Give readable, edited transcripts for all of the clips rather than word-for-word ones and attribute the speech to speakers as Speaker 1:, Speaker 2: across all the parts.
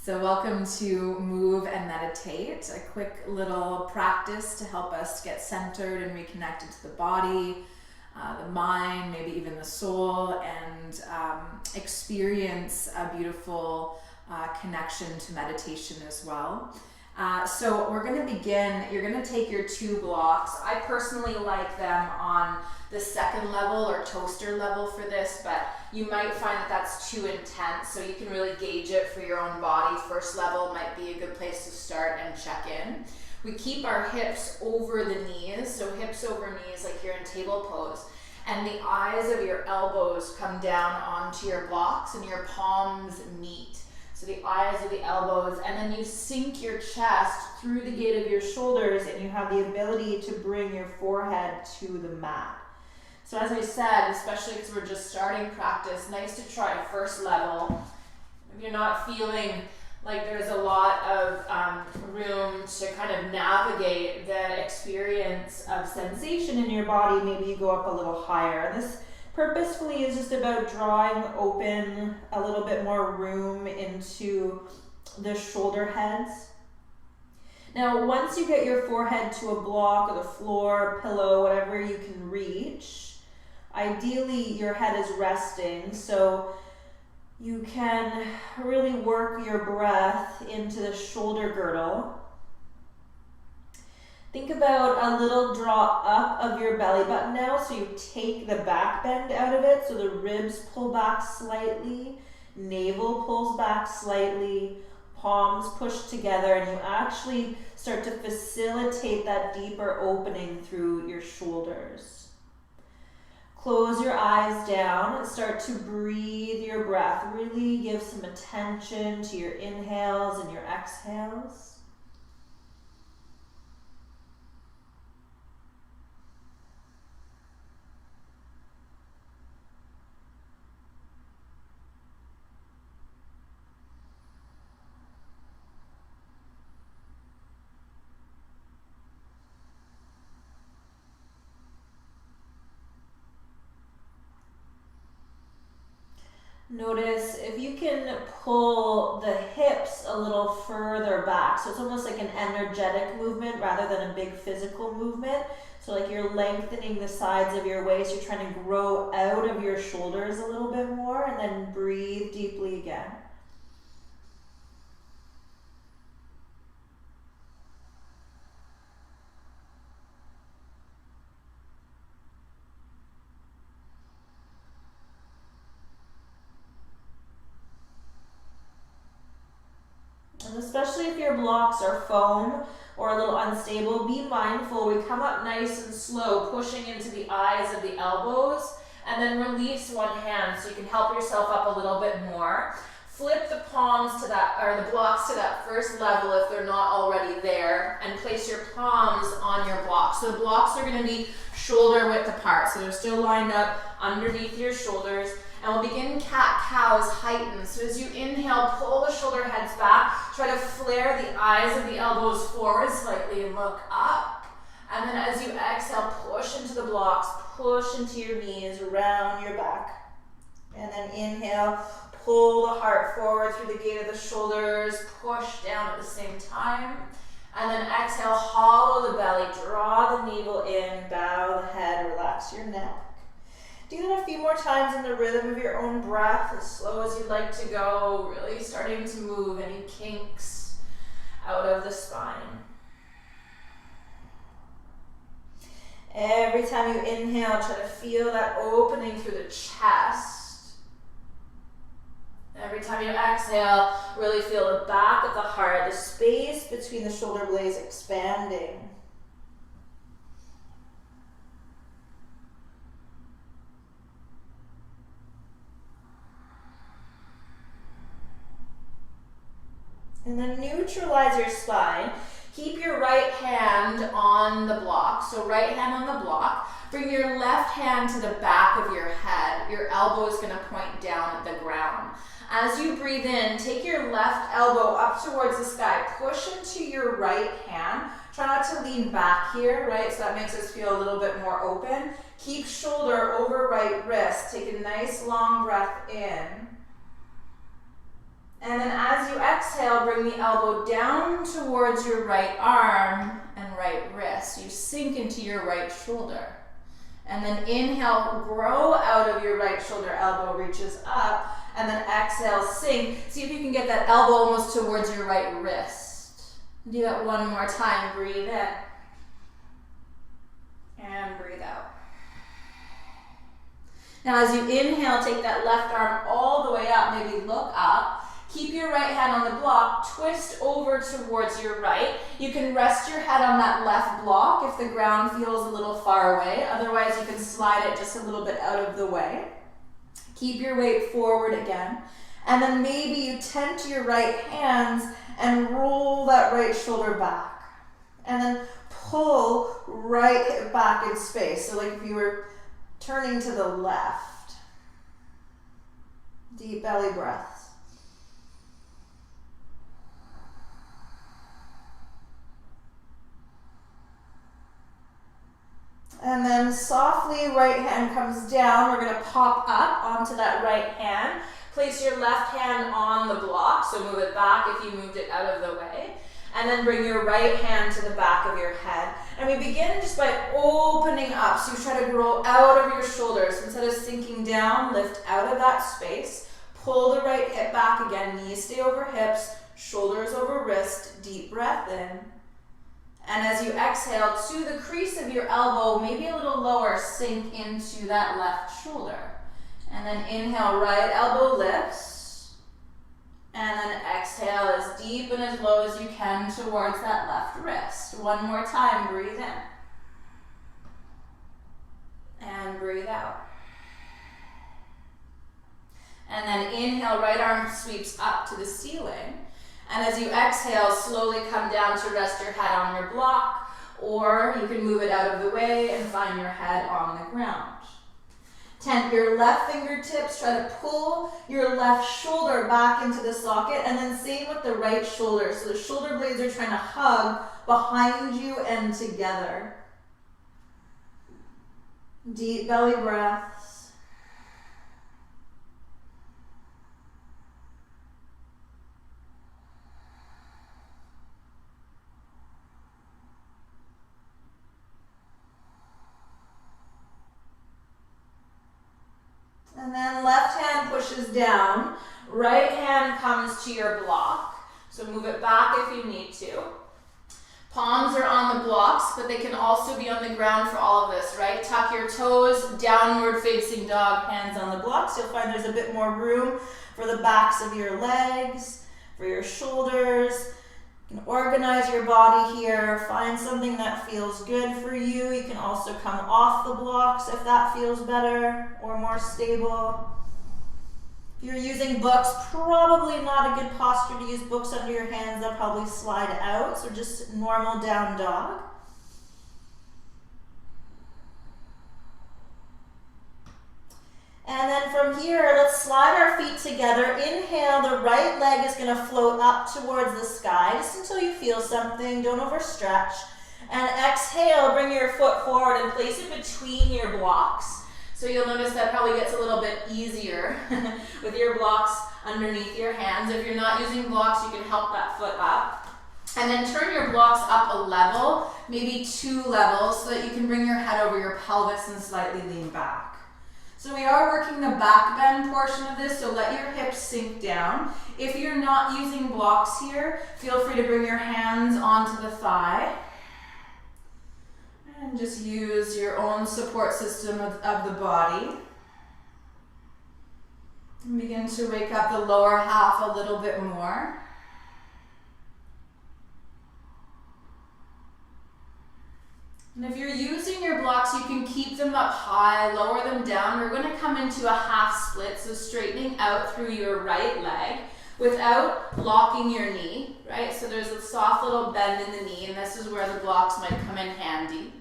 Speaker 1: So welcome to Move and Meditate, a quick little practice to help us get centered and reconnected to the body, the mind, maybe even the soul, and experience a beautiful connection to meditation as well. So we're going to begin. You're going to take your 2 blocks. I personally like them on the second level or toaster level for this, but you might find that that's too intense, so you can really gauge it for your own body. First level might be a good place to start and check in. We keep our hips over the knees, so hips over knees like you're in table pose, and the eyes of your elbows come down onto your blocks and your palms meet. So the eyes of the elbows, and then you sink your chest through the gate of your shoulders, and you have the ability to bring your forehead to the mat. So as I said, especially because we're just starting practice, nice to try first level. If you're not feeling like there's a lot of room to kind of navigate the experience of sensation in your body, maybe you go up a little higher. And this purposefully is just about drawing open a little bit more room into the shoulder heads. Now, once you get your forehead to a block or the floor, pillow, whatever you can reach, ideally your head is resting, so you can really work your breath into the shoulder girdle. Think about a little draw up of your belly button now, so you take the back bend out of it, so the ribs pull back slightly, navel pulls back slightly, palms push together, and you actually start to facilitate that deeper opening through your shoulders. Close your eyes down and start to breathe your breath. Really give some attention to your inhales and your exhales. Notice if you can pull the hips a little further back. So it's almost like an energetic movement rather than a big physical movement. So like you're lengthening the sides of your waist. You're trying to grow out of your shoulders a little bit more, and then breathe deeply again. And especially if your blocks are foam or a little unstable, be mindful. We come up nice and slow, pushing into the eyes of the elbows, and then release one hand so you can help yourself up a little bit more. Flip the palms to that, or the blocks to that first level if they're not already there, and place your palms on your blocks. So the blocks are going to be shoulder width apart, so they're still lined up underneath your shoulders. And we'll begin cat-cows heightened. So as you inhale, pull the shoulder heads back. Try to flare the eyes of the elbows forward slightly and look up. And then as you exhale, push into the blocks, push into your knees, round your back. And then inhale, pull the heart forward through the gate of the shoulders, push down at the same time. And then exhale, hollow the belly, draw the navel in, bow the head, relax your neck. Do that a few more times in the rhythm of your own breath, as slow as you'd like to go, really starting to move any kinks out of the spine. Every time you inhale, try to feel that opening through the chest. Every time you exhale, really feel the back of the heart, the space between the shoulder blades expanding. And then neutralize your spine. Keep your right hand on the block. So right hand on the block. Bring your left hand to the back of your head. Your elbow is going to point down at the ground. As you breathe in, take your left elbow up towards the sky. Push into your right hand. Try not to lean back here, right? So that makes us feel a little bit more open. Keep shoulder over right wrist. Take a nice long breath in. And then as you exhale, bring the elbow down towards your right arm and right wrist. You sink into your right shoulder. And then inhale, grow out of your right shoulder, elbow reaches up. And then exhale, sink. See if you can get that elbow almost towards your right wrist. Do that one more time. Breathe in. And breathe out. Now as you inhale, take that left arm all the way up, maybe look up. Keep your right hand on the block, twist over towards your right. You can rest your head on that left block if the ground feels a little far away. Otherwise, you can slide it just a little bit out of the way. Keep your weight forward again. And then maybe you tent your right hands and roll that right shoulder back. And then pull right hip back in space. So like if you were turning to the left. Deep belly breaths. And then softly, right hand comes down. We're going to pop up onto that right hand. Place your left hand on the block, so move it back if you moved it out of the way. And then bring your right hand to the back of your head. And we begin just by opening up. So you try to grow out of your shoulders. Instead of sinking down, lift out of that space. Pull the right hip back again. Knees stay over hips, shoulders over wrist. Deep breath in. And as you exhale, to the crease of your elbow, maybe a little lower, sink into that left shoulder. And then inhale, right elbow lifts. And then exhale as deep and as low as you can towards that left wrist. One more time, breathe in. And breathe out. And then inhale, right arm sweeps up to the ceiling. And as you exhale, slowly come down to rest your head on your block, or you can move it out of the way and find your head on the ground. Tent your left fingertips, try to pull your left shoulder back into the socket, and then same with the right shoulder. So the shoulder blades are trying to hug behind you and together. Deep belly breaths. And then left hand pushes down, right hand comes to your block. So move it back if you need to. Palms are on the blocks, but they can also be on the ground for all of this, right? Tuck your toes, downward facing dog, hands on the blocks. You'll find there's a bit more room for the backs of your legs, for your shoulders. You can organize your body here, find something that feels good for you. You can also come off the blocks if that feels better or more stable. If you're using books, probably not a good posture to use books under your hands. They'll probably slide out, so just normal down dog. And then from here, let's slide our feet together. Inhale, the right leg is going to float up towards the sky, just until you feel something. Don't overstretch. And exhale, bring your foot forward and place it between your blocks. So you'll notice that probably gets a little bit easier with your blocks underneath your hands. If you're not using blocks, you can help that foot up. And then turn your blocks up a level, maybe 2 levels, so that you can bring your head over your pelvis and slightly lean back. So we are working the back bend portion of this, so let your hips sink down. If you're not using blocks here, feel free to bring your hands onto the thigh. And just use your own support system of the body. And begin to wake up the lower half a little bit more. And if you're using your blocks, you can keep them up high, lower them down. We're going to come into a half split, so straightening out through your right leg without locking your knee, right? So there's a soft little bend in the knee, and this is where the blocks might come in handy.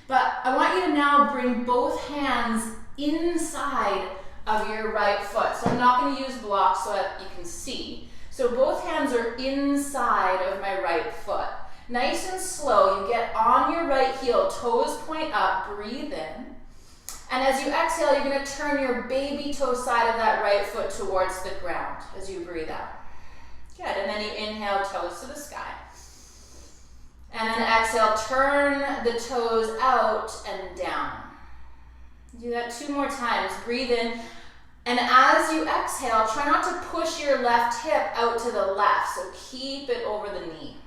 Speaker 1: But I want you to now bring both hands inside of your right foot. So I'm not going to use blocks so that you can see. So both hands are inside of my right foot. Nice and slow, you get on your right heel, toes point up, breathe in. And as you exhale, you're going to turn your baby toe side of that right foot towards the ground as you breathe out.
Speaker 2: Good, and then you inhale, toes to the sky. And then exhale, turn the toes out and down. Do that 2 more times. Breathe in. And as you exhale, try not to push your left hip out to the left. So keep it over the knee.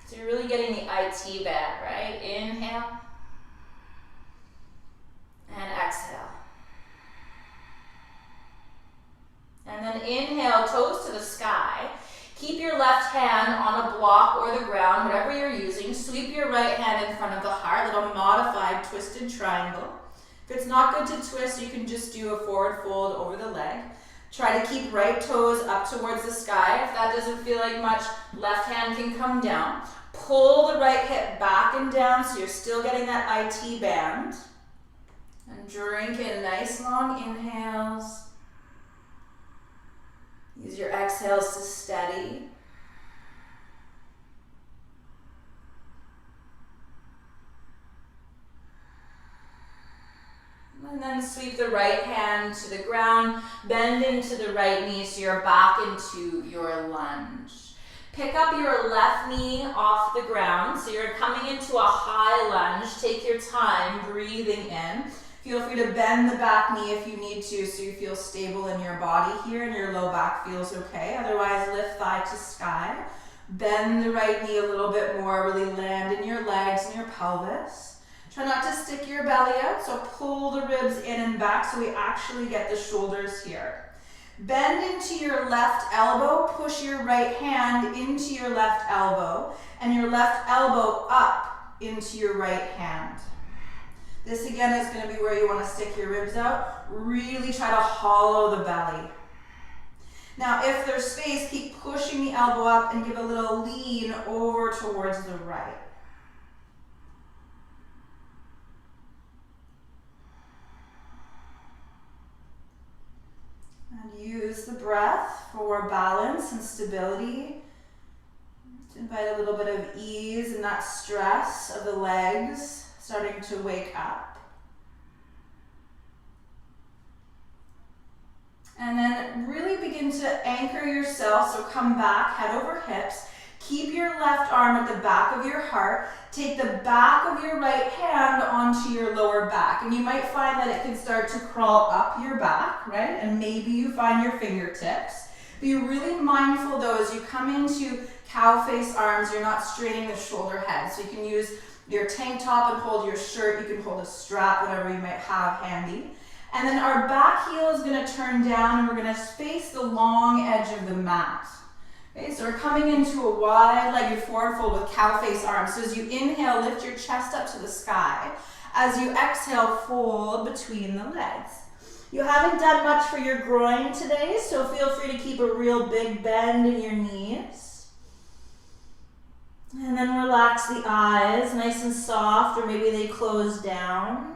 Speaker 2: So you're really getting the IT band, right? Inhale. And exhale. And then inhale, toes to the sky. Keep your left hand on a block or the ground, whatever you're using. Sweep your right hand in front of the heart, little modified twisted triangle. If it's not good to twist, you can just do a forward fold over the leg. Try to keep right toes up towards the sky. If that doesn't feel like much, left hand can come down. Pull the right hip back and down so you're still getting that IT band. And drink in nice long inhales. Use your exhales to steady. And then sweep the right hand to the ground, bend into the right knee so you're back into your lunge. Pick up your left knee off the ground, so you're coming into a high lunge. Take your time breathing in. Feel free to bend the back knee if you need to so you feel stable in your body here and your low back feels okay. Otherwise, lift thigh to sky. Bend the right knee a little bit more, really land in your legs and your pelvis. Try not to stick your belly out, so pull the ribs in and back so we actually get the shoulders here. Bend into your left elbow, push your right hand into your left elbow, and your left elbow up into your right hand. This again is going to be where you want to stick your ribs out. Really try to hollow the belly. Now if there's space, keep pushing the elbow up and give a little lean over towards the right. And use the breath for balance and stability. To invite a little bit of ease and that stress of the legs starting to wake up. And then really begin to anchor yourself, so come back, head over hips. Keep your left arm at the back of your heart. Take the back of your right hand onto your lower back. And you might find that it can start to crawl up your back, right? And maybe you find your fingertips. Be really mindful though, as you come into cow face arms, you're not straining the shoulder head. So you can use your tank top and hold your shirt. You can hold a strap, whatever you might have handy. And then our back heel is going to turn down and we're going to face the long edge of the mat. Okay, so we're coming into a wide-legged forward fold with cow face arms. So as you inhale, lift your chest up to the sky. As you exhale, fold between the legs. You haven't done much for your groin today, so feel free to keep a real big bend in your knees. And then relax the eyes, nice and soft, or maybe they close down.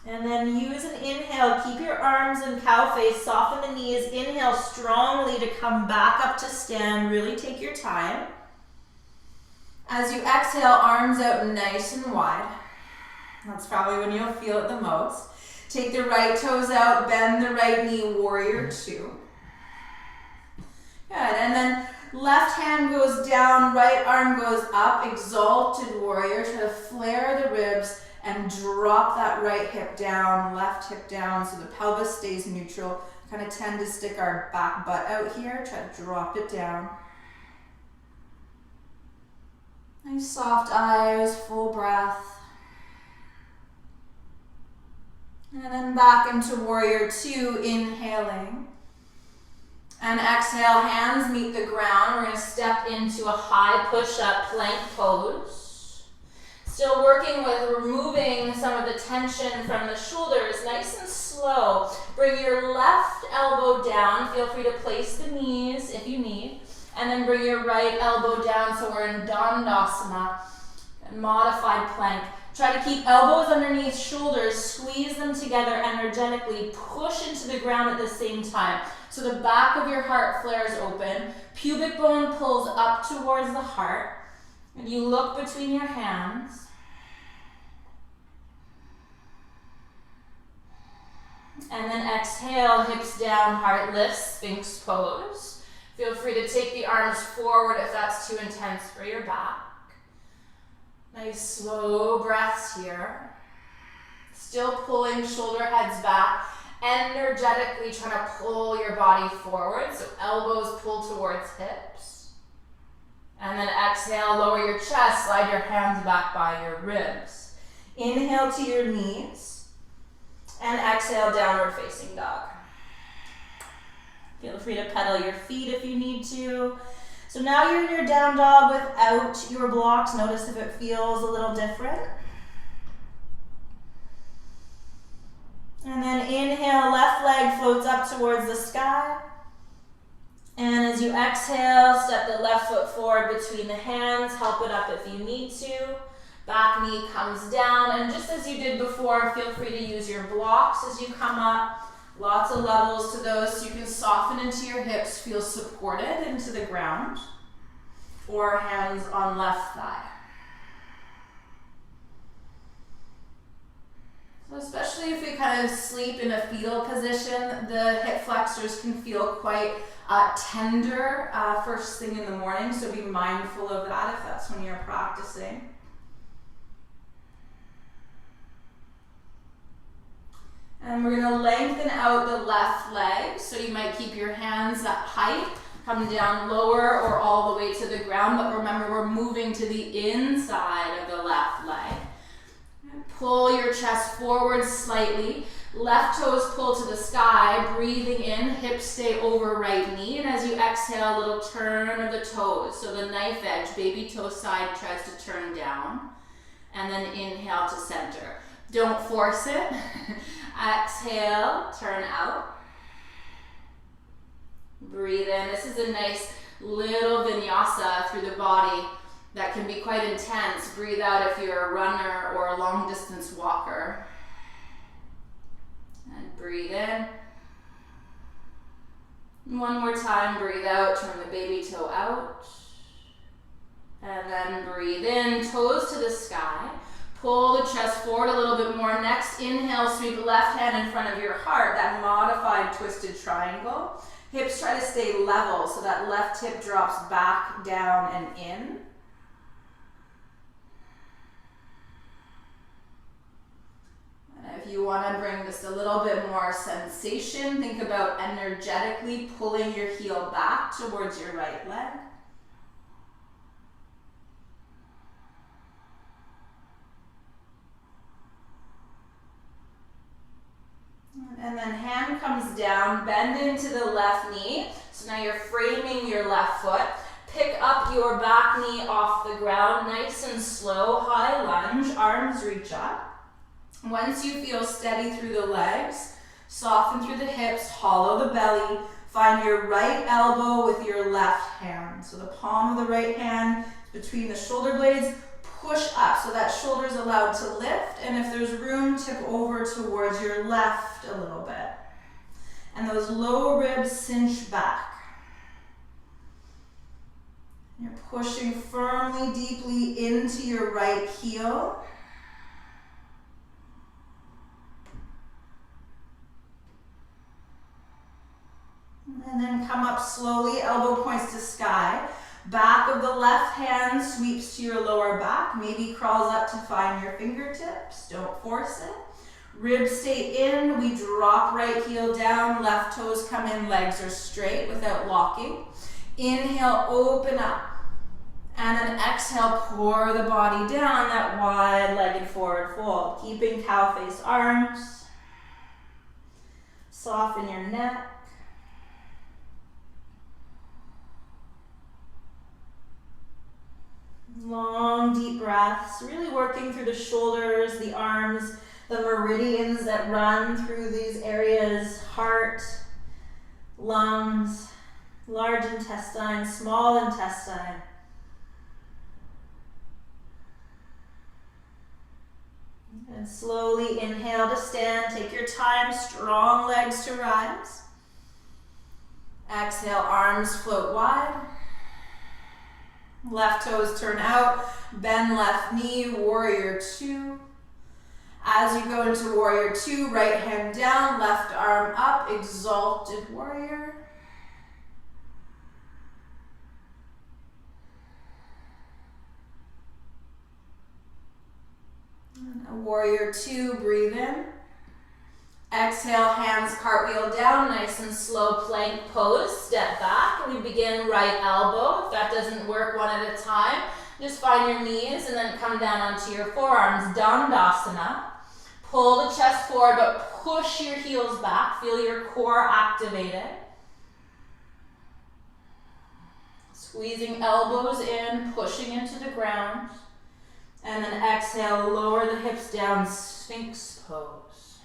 Speaker 2: And then use an inhale, keep your arms in cow face, soften the knees, inhale strongly to come back up to stand, really take your time. As you exhale, arms out nice and wide. That's probably when you'll feel it the most. Take the right toes out, bend the right knee, warrior two. Good, and then left hand goes down, right arm goes up, exalted warrior. Try to flare the ribs and drop that right hip down, left hip down so the pelvis stays neutral. Kind of tend to stick our back butt out here. Try to drop it down. Nice soft eyes, full breath. And then back into warrior two, inhaling. And exhale, hands meet the ground. We're going to step into a high push-up plank pose. Still working with removing some of the tension from the shoulders, nice and slow. Bring your left elbow down. Feel free to place the knees if you need. And then bring your right elbow down so we're in Dandasana, modified plank. Try to keep elbows underneath shoulders, squeeze them together energetically, push into the ground at the same time. So the back of your heart flares open, pubic bone pulls up towards the heart, And you look between your hands. And then exhale, hips down, heart lifts, Sphinx pose. Feel free to take the arms forward if that's too intense for your back. Nice slow breaths here. Still pulling shoulder heads back, energetically trying to pull your body forward. So elbows pull towards hips. And then exhale, lower your chest, slide your hands back by your ribs. Inhale to your knees. And exhale, downward facing dog. Feel free to pedal your feet if you need to. So now you're in your down dog without your blocks. Notice if it feels a little different. And then inhale, left leg floats up towards the sky. And as you exhale, step the left foot forward between the hands. Help it up if you need to. Back knee comes down. And just as you did before, feel free to use your blocks as you come up. Lots of levels to those, so you can soften into your hips, feel supported into the ground, or hands on left thigh. So especially if we kind of sleep in a fetal position, the hip flexors can feel quite tender first thing in the morning, so be mindful of that if that's when you're practicing. And we're going to lengthen out the left leg, so you might keep your hands at height, come down lower or all the way to the ground, but remember we're moving to the inside of the left leg. Pull your chest forward slightly, left toes pull to the sky, breathing in, hips stay over right knee, and as you exhale, a little turn of the toes, so the knife edge, baby toe side tries to turn down, and then inhale to center. Don't force it. Exhale, turn out. Breathe in. This is a nice little vinyasa through the body that can be quite intense. Breathe out if you're a runner or a long distance walker. And breathe in. One more time, breathe out, turn the baby toe out. And then breathe in, toes to the sky. Pull the chest forward a little bit more. Next, inhale, sweep the left hand in front of your heart, that modified twisted triangle. Hips try to stay level, so that left hip drops back, down, and in. And if you want to bring just a little bit more sensation, think about energetically pulling your heel back towards your right leg. And then hand comes down, bend into the left knee. So now you're framing your left foot. Pick up your back knee off the ground, nice and slow, high lunge, arms reach up. Once you feel steady through the legs, soften through the hips, hollow the belly. Find your right elbow with your left hand. So the palm of the right hand between the shoulder blades. Push up so that shoulder is allowed to lift, and if there's room, tip over towards your left a little bit. And those lower ribs cinch back. You're pushing firmly, deeply into your right heel. And then come up slowly, elbow points to sky. Back of the left hand sweeps to your lower back, maybe crawls up to find your fingertips. Don't force it. Ribs stay in, we drop right heel down, left toes come in, legs are straight without locking. Inhale, open up. And then exhale, pour the body down, that wide-legged forward fold. Keeping cow face arms. Soften your neck. Long, deep breaths, really working through the shoulders, the arms, the meridians that run through these areas, heart, lungs, large intestine, small intestine. And slowly inhale to stand, take your time, strong legs to rise. Exhale, arms float wide.
Speaker 1: Left toes turn out, bend left knee, warrior two. As you go into warrior two, right hand down, left arm up, exalted warrior. And warrior two, breathe in. Exhale, hands cartwheel down, nice and slow plank pose. Step back, and we begin right elbow. If that doesn't work, one at a time, just find your knees and then come down onto your forearms. Dandasana. Pull the chest forward, but push your heels back. Feel your core activated. Squeezing elbows in, pushing into the ground. And then exhale, lower the hips down, Sphinx pose.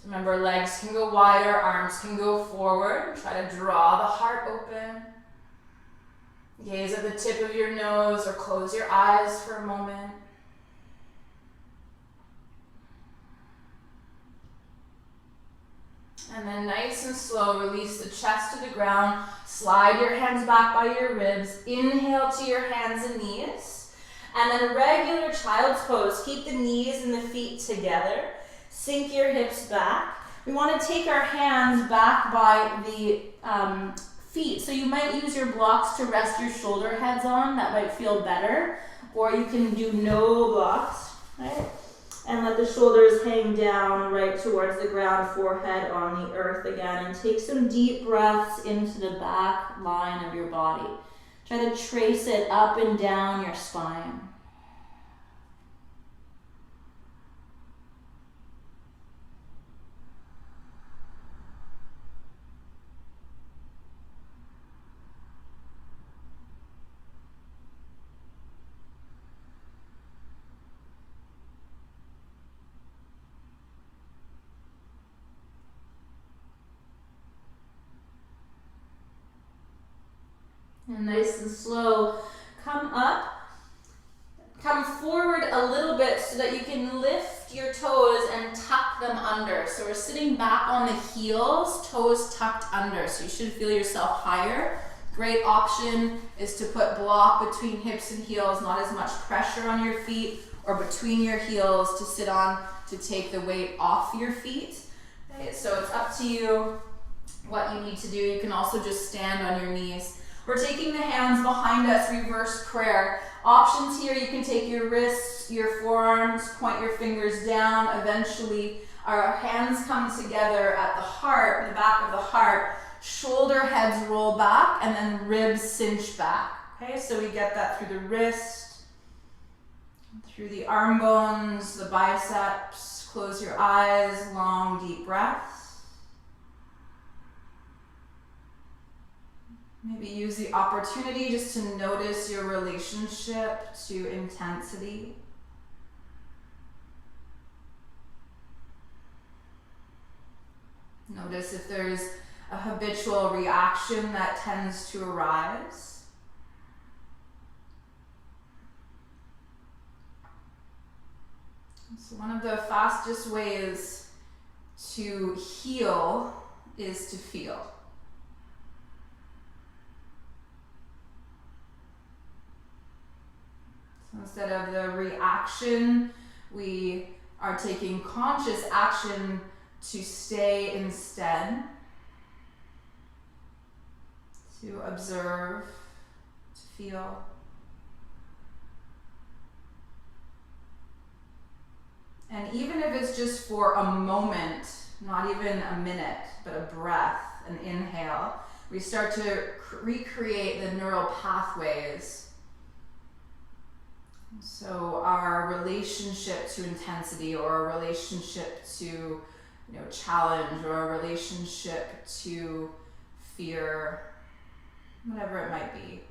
Speaker 1: So remember, legs can go wider, arms can go forward. Try to draw the heart open. Gaze at the tip of your nose or close your eyes for a moment. And then nice and slow, release the chest to the ground. Slide your hands back by your ribs. Inhale to your hands and knees. And then regular child's pose. Keep the knees and the feet together. Sink your hips back. We want to take our hands back by the feet. So you might use your blocks to rest your shoulder heads on. That might feel better. Or you can do no blocks, right? And let the shoulders hang down right towards the ground, forehead on the earth again. And take some deep breaths into the back line of your body. Try to trace it up and down your spine. And nice and slow, come up, come forward a little bit so that you can lift your toes and tuck them under. So we're sitting back on the heels, toes tucked under. So you should feel yourself higher. Great option is to put block between hips and heels, not as much pressure on your feet, or between your heels to sit on to take the weight off your feet. Okay, so it's up to you what you need to do. You can also just stand on your knees. We're taking the hands behind us, reverse prayer. Options here, you can take your wrists, your forearms, point your fingers down. Eventually, our hands come together at the heart, the back of the heart. Shoulder heads roll back, and then ribs cinch back. Okay, so we get that through the wrist, through the arm bones, the biceps. Close your eyes, long, deep breaths. Maybe use the opportunity just to notice your relationship to intensity. Notice if there's a habitual reaction that tends to arise. So one of the fastest ways to heal is to feel. So instead of the reaction, we are taking conscious action to stay instead, to observe, to feel. And even if it's just for a moment, not even a minute, but a breath, an inhale, we start to recreate the neural pathways. So our relationship to intensity, or a relationship to challenge, or a relationship to fear, whatever it might be.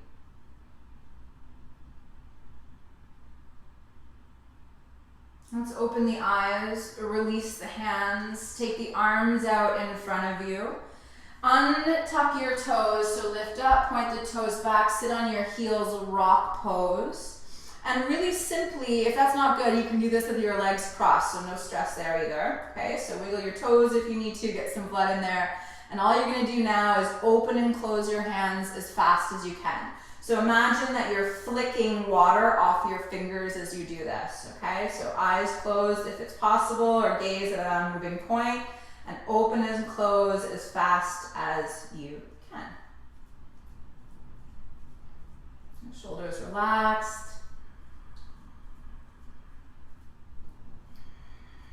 Speaker 1: Let's open the eyes, release the hands, take the arms out in front of you. Untuck your toes, so lift up, point the toes back, sit on your heels, rock pose. And really simply, if that's not good, you can do this with your legs crossed, so no stress there either. Okay, so wiggle your toes if you need to, get some blood in there. And all you're going to do now is open and close your hands as fast as you can. So imagine that you're flicking water off your fingers as you do this, okay? So eyes closed if it's possible, or gaze at a moving point, and open and close as fast as you can. Shoulders relaxed.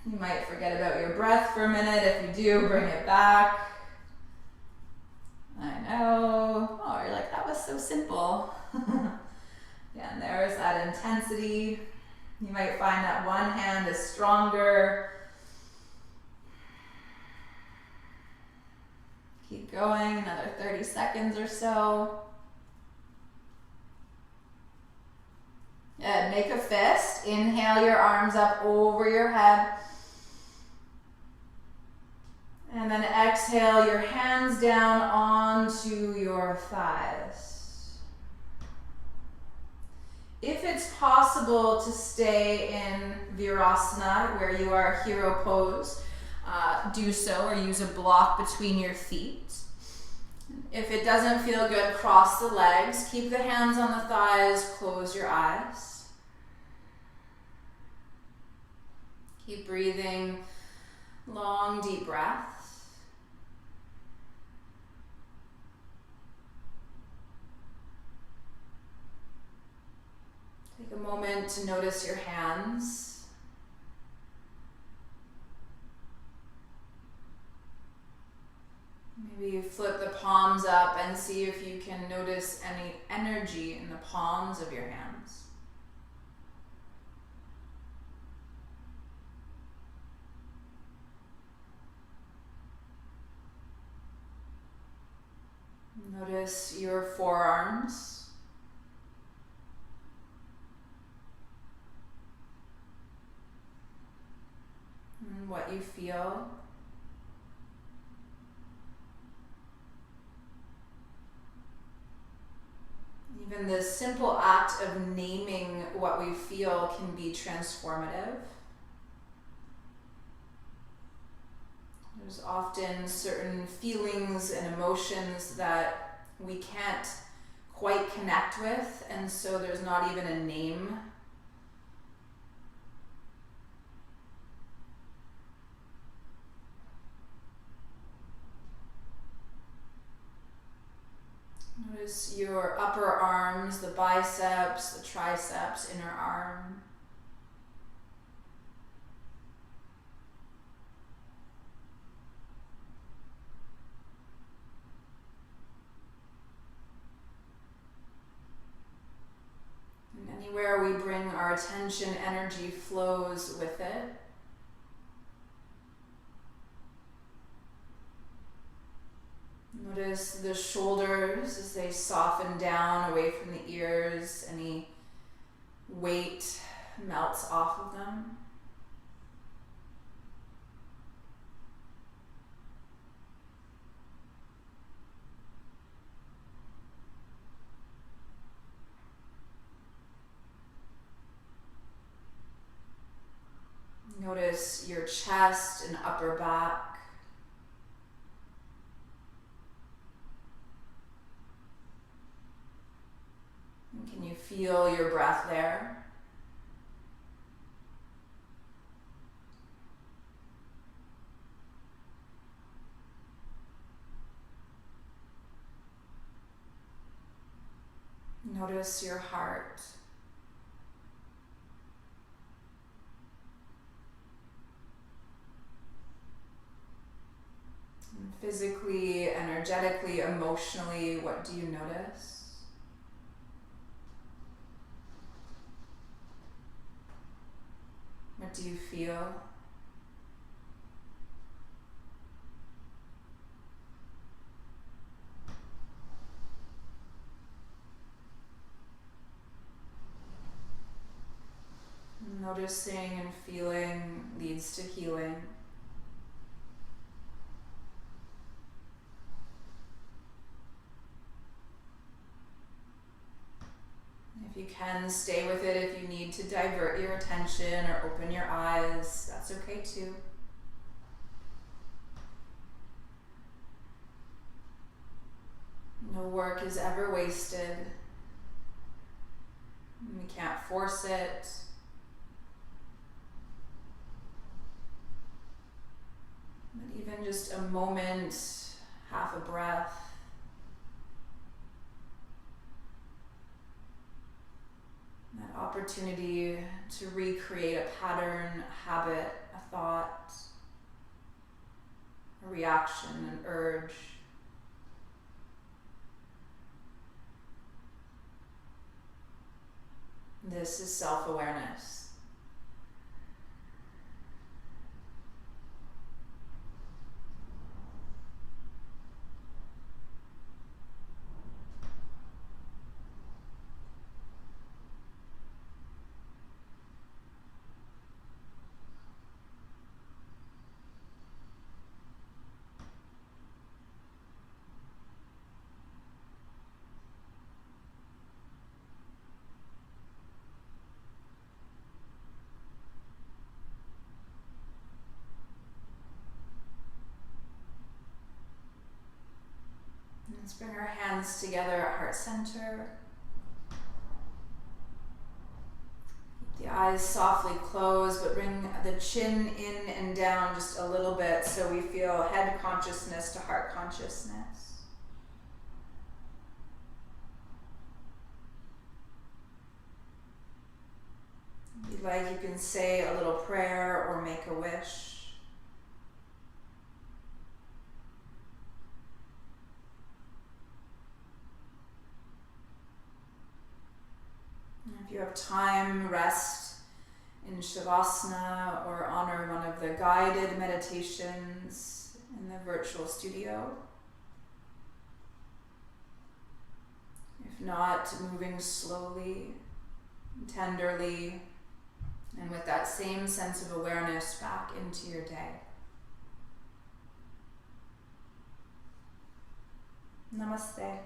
Speaker 1: You might forget about your breath for a minute. If you do, bring it back. I know. Oh, you're like, that was so simple. Yeah, and there's that intensity. You might find that one hand is stronger. Keep going, another 30 seconds or so. Yeah, make a fist. Inhale your arms up over your head. And then exhale your hands down onto your thighs. If it's possible to stay in Virasana, where you are hero pose, do so, or use a block between your feet. If it doesn't feel good, cross the legs. Keep the hands on the thighs, close your eyes. Keep breathing long, deep breaths. Take a moment to notice your hands. Maybe flip the palms up and see if you can notice any energy in the palms of your hands. Notice your forearms. And what you feel. Even the simple act of naming what we feel can be transformative. There's often certain feelings and emotions that we can't quite connect with, and so there's not even a name. Notice your upper arms, the biceps, the triceps, inner arm. And anywhere we bring our attention, energy flows with it. Notice the shoulders as they soften down away from the ears. Any weight melts off of them. Notice your chest and upper back. Can you feel your breath there? Notice your heart. And physically, energetically, emotionally, what do you notice? What do you feel? Noticing and feeling leads to healing. If you can, stay with it. If you need to divert your attention or open your eyes, that's okay too. work is ever wasted. We can't force it. But even just a moment, half a breath, that opportunity to recreate a pattern, a habit, a thought, a reaction, an urge. This is self-awareness. Let's bring our hands together at heart center. Keep the eyes softly closed, but bring the chin in and down just a little bit so we feel head consciousness to heart consciousness. If you'd like, you can say a little prayer or make a wish. If you have time, rest in Shavasana or honor one of the guided meditations in the virtual studio. If not, moving slowly, tenderly, and with that same sense of awareness back into your day. Namaste.